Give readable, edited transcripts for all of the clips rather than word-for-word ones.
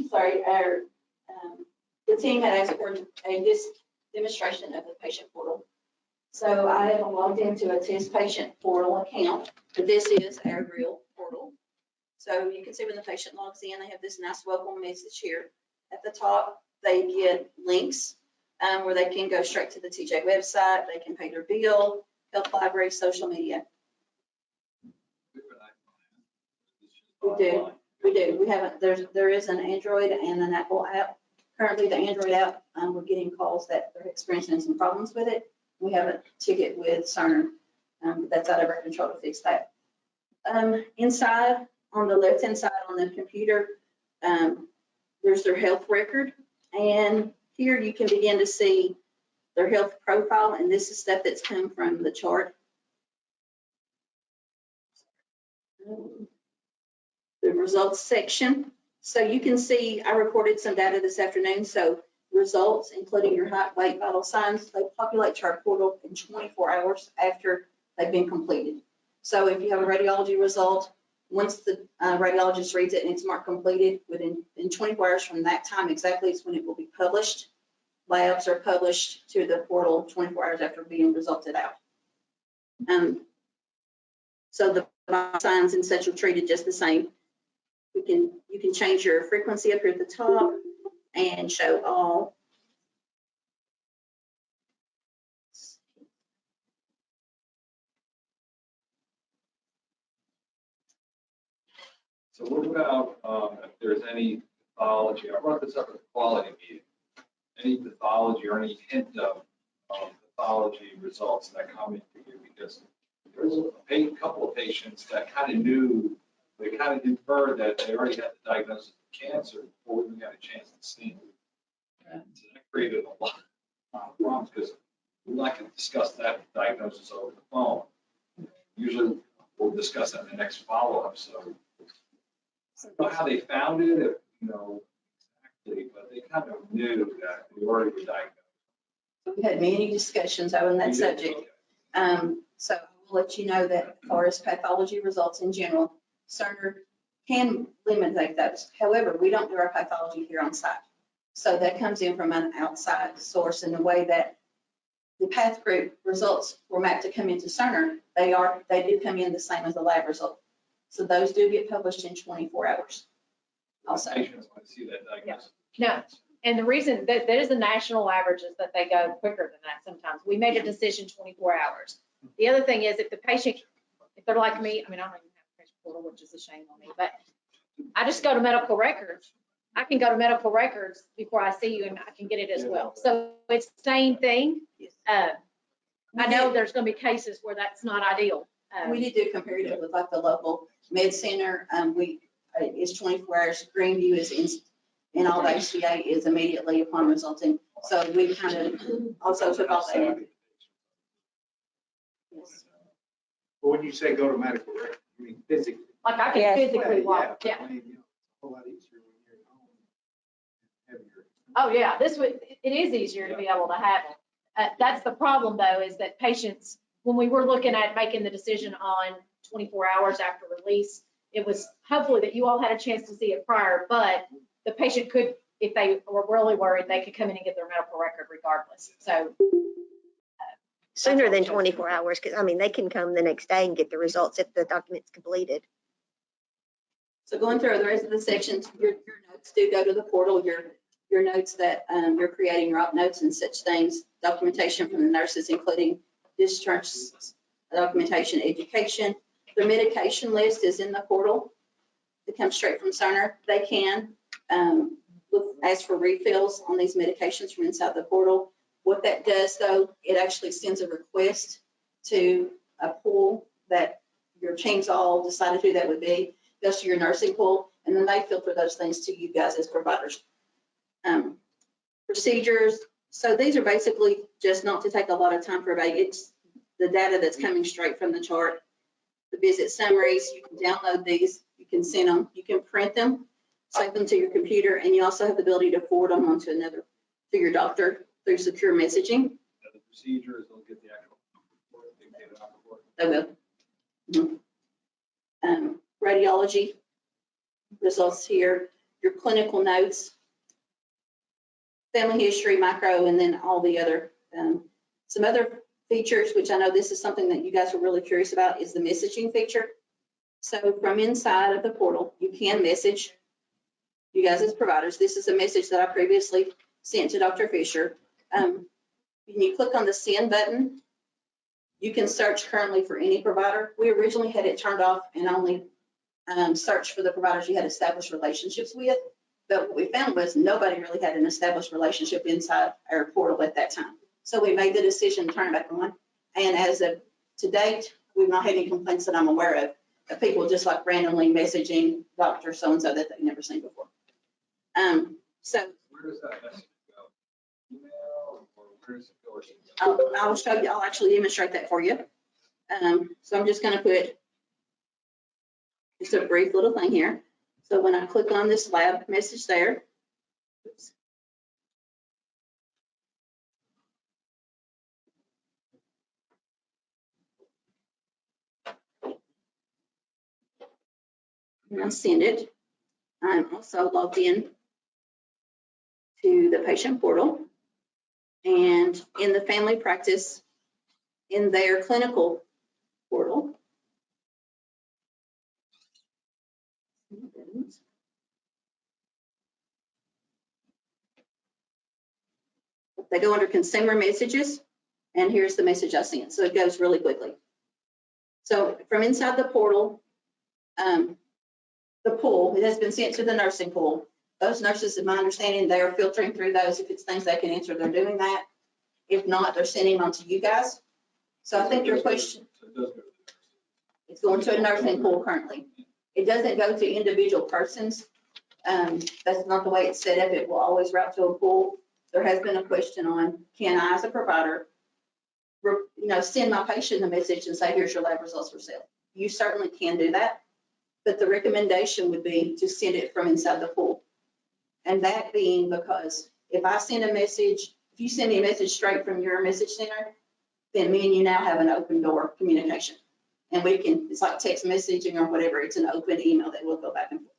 Sorry, the team had asked for this demonstration of the patient portal. So I have logged into a test patient portal account. This is our real portal. So you can see when the patient logs in, they have this nice welcome message here. At the top, they get links where they can go straight to the TJ website. They can pay their bill, health library, social media. We do. We have there is an Android and an Apple app. Currently, the Android app, we're getting calls that they're experiencing some problems with it. We have a ticket with Cerner, but that's out of our control to fix that. Inside, on the left-hand side on the computer, there's their health record. And here you can begin to see their health profile. And this is stuff that's come from the chart. The results section. So you can see I recorded some data this afternoon. So results, including your height, weight, vital signs, they populate to our portal in 24 hours after they've been completed. So if you have a radiology result, once the radiologist reads it and it's marked completed, in 24 hours from that time exactly is when it will be published. Labs are published to the portal 24 hours after being resulted out. So the signs and such are treated just the same. You can change your frequency up here at the top and show all. So what about if there's any pathology? I brought this up at the quality meeting. Any pathology or any hint of pathology results that come into you, because there's a couple of patients that kind of knew, they kind of inferred that they already had the diagnosis of cancer before we even got a chance to see it. And so that created a lot of problems because we like to discuss that diagnosis over the phone. Usually we'll discuss that in the next follow-up. So I don't know how they found it, if, exactly, but they kind of knew that we already were diagnosed. So we had many discussions on that subject. So I will let you know that as far as pathology results in general, Cerner can eliminate those. However, we don't do our pathology here on site. So that comes in from an outside source, in the way that the path group results were mapped to come into Cerner. They do come in the same as the lab result. So those do get published in 24 hours. Also. Patients want to see that diagnosis. Yeah. No. And the reason that there is a national average is that they go quicker than that sometimes. We made a decision 24 hours. The other thing is if the patient, if they're like me, I mean, I don't even have a patient portal, which is a shame on me, but I just go to medical records. I can go to medical records before I see you and I can get it as well. So it's the same thing. I know there's going to be cases where that's not ideal. We did do comparative with like the local med center. It's 24 hours. Greenview is in all the HCA is immediately upon resulting. So we kind of also took all that in. Yes. But when you say go to medical record, you mean physically? Like I can physically walk. Yeah. I mean, a whole lot easier when you're at home. Oh yeah, it is easier to be able to have it. That's the problem though, is that patients, when we were looking at making the decision on 24 hours after release, it was hopefully that you all had a chance to see it prior, but the patient could, if they were really worried, they could come in and get their medical record regardless. So sooner than 24 hours, because I mean, they can come the next day and get the results if the document's completed. So going through the rest of the sections, your notes do go to the portal, your notes that you're creating, your op notes and such things, documentation from the nurses, including discharge documentation, education. The medication list is in the portal. It comes straight from Cerner. They can ask for refills on these medications from inside the portal. What that does, though, it actually sends a request to a pool that your teams all decided who that would be. Goes to your nursing pool, and then they filter those things to you guys as providers. Procedures. So these are basically just not to take a lot of time for everybody. It's the data that's coming straight from the chart. The visit summaries, you can download these, you can send them, you can print them, save them to your computer, and you also have the ability to forward them on to your doctor through secure messaging. The procedures, they'll get the actual report, they get it out report. They will. Radiology results here. your clinical notes, family history, micro, and then all the other, some other features, which I know this is something that you guys are really curious about, is the messaging feature. So from inside of the portal, you can message you guys as providers. This is a message that I previously sent to Dr. Fisher. When you click on the send button, you can search currently for any provider. We originally had it turned off and only search for the providers you had established relationships with. But what we found was nobody really had an established relationship inside our portal at that time. So we made the decision to turn it back on. And as of to date, we've not had any complaints that I'm aware of people just like randomly messaging Dr. So-and-so that they've never seen before. So Where does that message go? Email, or where does it go? I'll show you, I'll actually demonstrate that for you. So I'm just going to put just a brief little thing here. So when I click on this lab message there, oops. And I send it. I'm also logged in to the patient portal, and in the family practice, in their clinical portal, they go under consumer messages, and here's the message I sent. So it goes really quickly. So from inside the portal, the pool, it has been sent to the nursing pool. Those nurses, in my understanding, they are filtering through those. If it's things they can answer, they're doing that. If not, they're sending them on to you guys. So I think your question, it's going to a nursing pool currently. It doesn't go to individual persons. That's not the way it's set up. It will always route to a pool. There has been a question on, can I, as a provider, send my patient a message and say, here's your lab results for sale. You certainly can do that, but the recommendation would be to send it from inside the pool. And that being because if I send a message, if you send me a message straight from your message center, then me and you now have an open door communication. And we can, it's like text messaging or whatever, it's an open email that will go back and forth.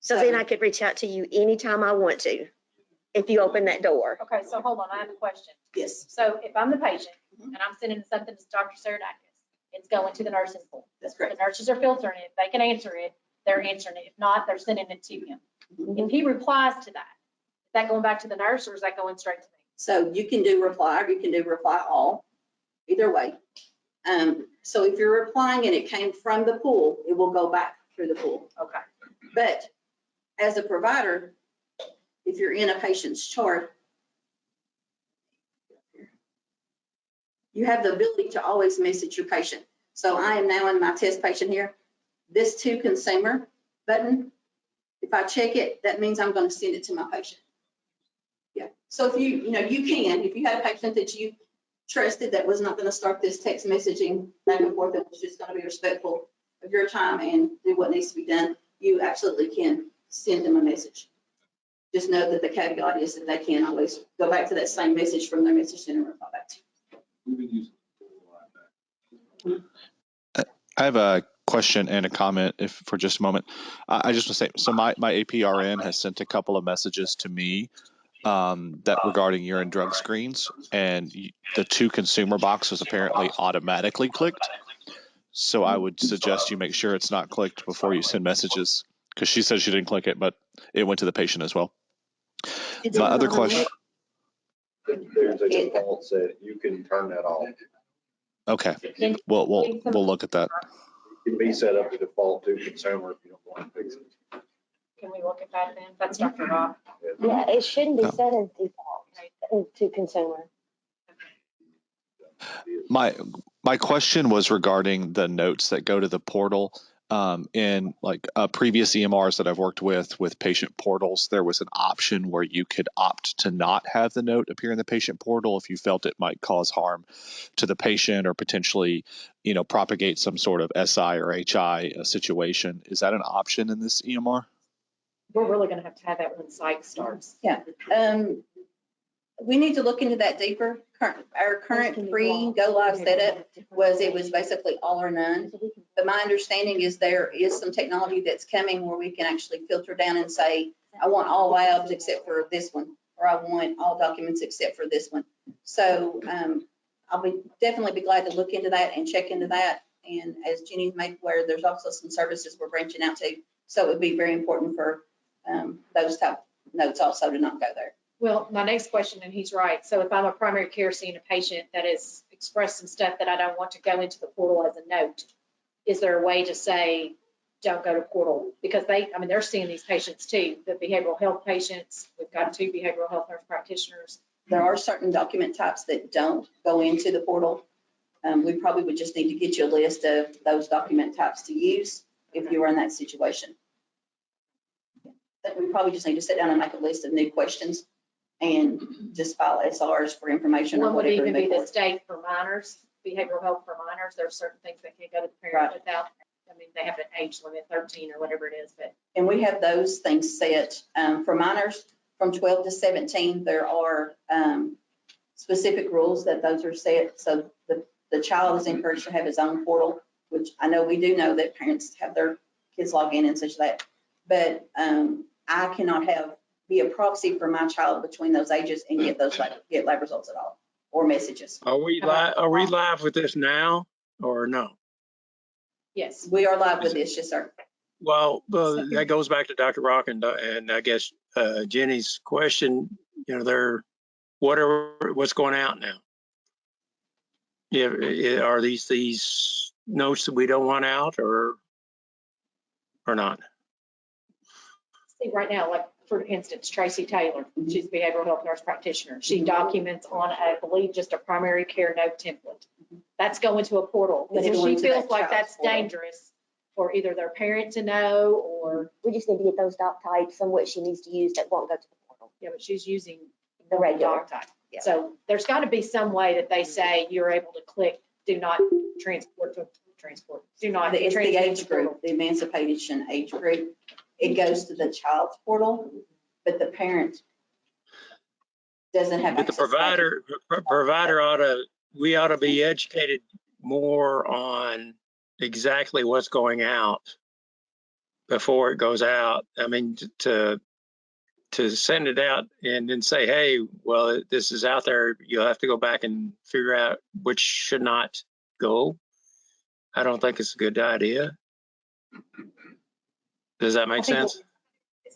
So then I could reach out to you anytime I want to, if you open that door. Okay, so hold on, I have a question. Yes, So if I'm the patient and I'm sending something to Dr. Saradakis, it's going to the nursing pool. that's The correct. nurses are filtering it. If they can answer it, they're answering it. If not, they're sending it to him. If he replies to that, is that going back to the nurse or is that going straight to me? So you can do reply, or you can do reply all, either way. So if you're replying and it came from the pool, it will go back through the pool. Okay. But as a provider, if you're in a patient's chart, you have the ability to always message your patient. So I am now in my test patient here. This to consumer button, if I check it, that means I'm going to send it to my patient. Yeah. So if you can, if you had a patient that you trusted that was not going to start this text messaging back and forth, that was just going to be respectful of your time and do what needs to be done, you absolutely can send them a message. Just know that the caveat is that they can't always go back to that same message from their message center and reply back to you. We've been using it a lot. I have a question and a comment if for just a moment. I just want to say, so my APRN has sent a couple of messages to me that regarding urine drug screens, and the to consumer box was apparently automatically clicked. So I would suggest you make sure it's not clicked before you send messages, because she said she didn't click it, but it went to the patient as well. My other question. There's a default set, you can turn that off. Okay, we'll look at that. It can be set up to default to consumer if you don't want to fix it. Can we look at that then? That's Dr. Rock. Yeah, it shouldn't be No. set as default to consumer. My question was regarding the notes that go to the portal. In like previous EMRs that I've worked with patient portals, there was an option where you could opt to not have the note appear in the patient portal if you felt it might cause harm to the patient or potentially, propagate some sort of SI or HI situation. Is that an option in this EMR? We're really going to have that when psych starts. Yeah. We need to look into that deeper. Our current pre-go live setup was basically all or none. But my understanding is there is some technology that's coming where we can actually filter down and say, I want all labs except for this one, or I want all documents except for this one. So I'll definitely be glad to look into that and check into that. And as Jenny made aware, there's also some services we're branching out to. So it would be very important for those type notes also to not go there. Well, my next question, and he's right. So if I'm a primary care seeing a patient that has expressed some stuff that I don't want to go into the portal as a note, is there a way to say, don't go to portal? Because they're seeing these patients too, the behavioral health patients. We've got 2 behavioral health nurse practitioners. There are certain document types that don't go into the portal. We probably would just need to get you a list of those document types to use if you were in that situation. But we probably just need to sit down and make a list of new questions and just file SRs for information or One would whatever. even be the state for minors, behavioral health for minors. There are certain things that can't go to the parent without, they have an age limit, 13 or whatever it is, but. And we have those things set for minors from 12 to 17. There are specific rules that those are set. So the child is encouraged to have his own portal, which I know we do know that parents have their kids log in and such that. But I cannot be a proxy for my child between those ages and get lab results at all or messages. Are we live with this now or no? Yes. We are live with this, yes, sir. Well, that goes back to Dr. Rock and I guess Jenny's question. What's going out now? Yeah, are these notes that we don't want out or not? See, right now, like for instance, Tracy Taylor, she's a behavioral health nurse practitioner. She documents on, I believe, just a primary care note template. That's going to a portal. But if she feels like that's dangerous for either their parent to know or. We just need to get those doc types and what she needs to use that won't go to the portal. Yeah, but she's using The regular. doc type. Yeah. So there's got to be some way that they say you're able to click, do not transport to transport. Do not. It's the transport age to portal. group, the emancipation age group. It goes to the child's portal, but the parent doesn't have But the access. provider we ought to be educated more on exactly what's going out before it goes out. I mean, to send it out and then say, hey, well, this is out there. You'll have to go back and figure out which should not go. I don't think it's a good idea. Does that make sense?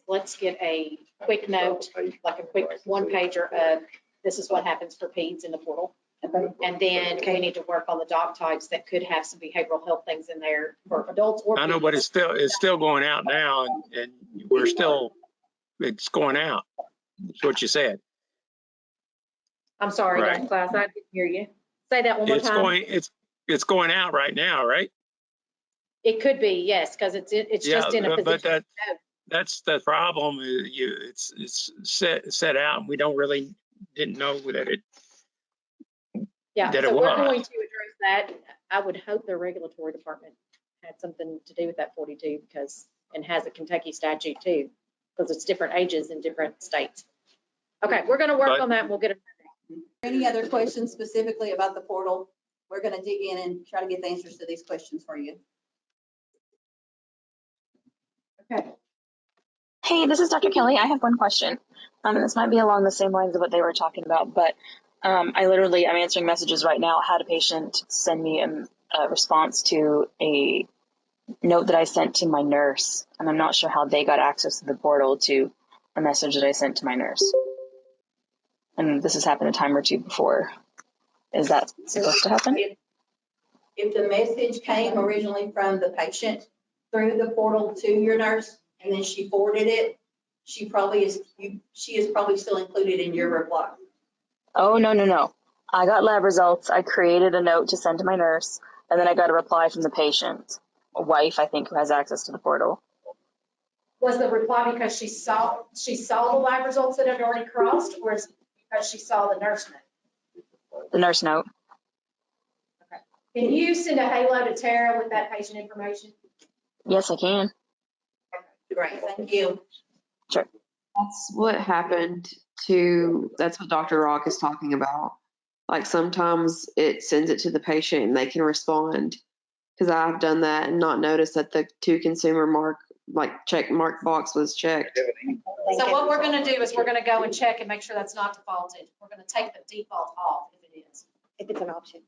Let's get a quick note, like a quick one pager of this is what happens for peds in the portal. And then we need to work on the doc types that could have some behavioral health things in there for adults or. I know, but it's still going out now and it's going out. That's what you said. I'm sorry, Right. young class, I didn't hear you. Say that one more time. It's going out right now, right? It could be, yes, because it's just in a position. But that's the problem. It's set out, and we didn't know that it. Yeah, that so it we're was. going to address that. I would hope the regulatory department had something to do with that 42 and has a Kentucky statute too, because it's different ages in different states. Okay, we're going to work on that and we'll get it. Any other questions specifically about the portal? We're going to dig in and try to get the answers to these questions for you. Okay. Hey, this is Dr. Kelly. I have one question. This might be along the same lines of what they were talking about, but I'm answering messages right now. I had a patient send me a response to a note that I sent to my nurse, and I'm not sure how they got access to the portal to a message that I sent to my nurse. And this has happened a time or two before. Is that supposed to happen? If the message came originally from the patient through the portal to your nurse, and then she forwarded it, she is probably still included in your reply. Oh, no. I got lab results. I created a note to send to my nurse, and then I got a reply from the patient, a wife, I think, who has access to the portal. Was the reply because she saw the lab results that had already crossed, or is it because she saw the nurse note? The nurse note. Okay. Can you send a halo to Tara with that patient information? Yes, I can. Great, thank you. Sure. That's what happened that's what Dr. Rock is talking about. Like sometimes it sends it to the patient and they can respond, because I've done that and not noticed that the to consumer mark like check mark box was checked. So what we're gonna do is we're gonna go and check and make sure that's not defaulted. We're gonna take the default off if it is. If it's an option.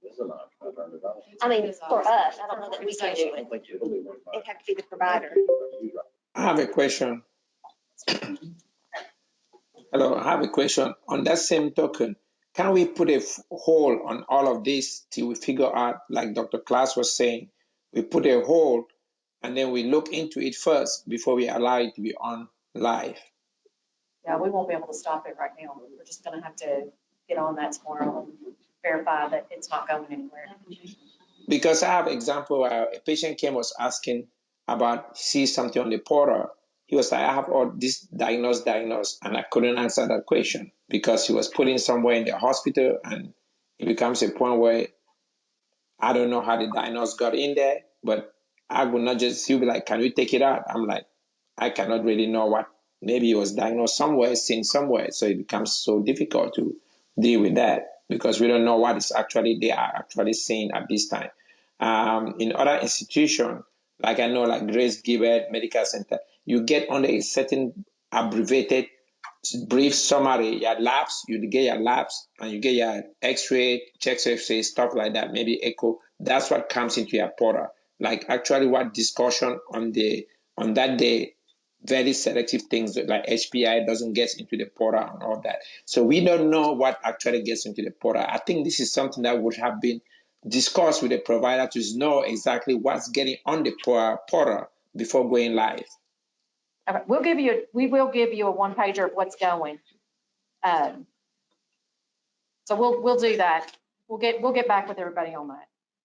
It's an option. I turned it off. I mean, for us, I don't know that we can do I don't it. think it'll be one. It'd have to be the provider. I have a question. Hello, I have a question. On that same token, can we put a hold on all of this till we figure out, like Dr. Klaas was saying, we put a hold and then we look into it first before we allow it to be on live? Yeah, we won't be able to stop it right now. We're just gonna have to get on that tomorrow and verify that it's not going anywhere. Because I have example where a patient came was asking about see something on the portal. He was like, I have all this diagnosed, and I couldn't answer that question because he was put in somewhere in the hospital, and it becomes a point where I don't know how the diagnosis got in there, but I would not just, he'll be like, can we take it out? I'm like, I cannot really know what, maybe he was diagnosed somewhere, seen somewhere. So it becomes so difficult to deal with that because we don't know what is actually, they are actually seeing at this time. In other institutions, like I know, like Grace Gibbet Medical Center, you get on a certain abbreviated brief summary, your labs, you get your labs and you get your x-ray, chest x-ray, stuff like that, maybe echo. That's what comes into your portal. Like actually what discussion on that day, very selective things like HPI doesn't get into the portal and all that. So we don't know what actually gets into the portal. I think this is something that would have been discussed with the provider to know exactly what's getting on the portal before going live. Okay, we will give you a one pager of what's going. So we'll do that. We'll get back with everybody on that.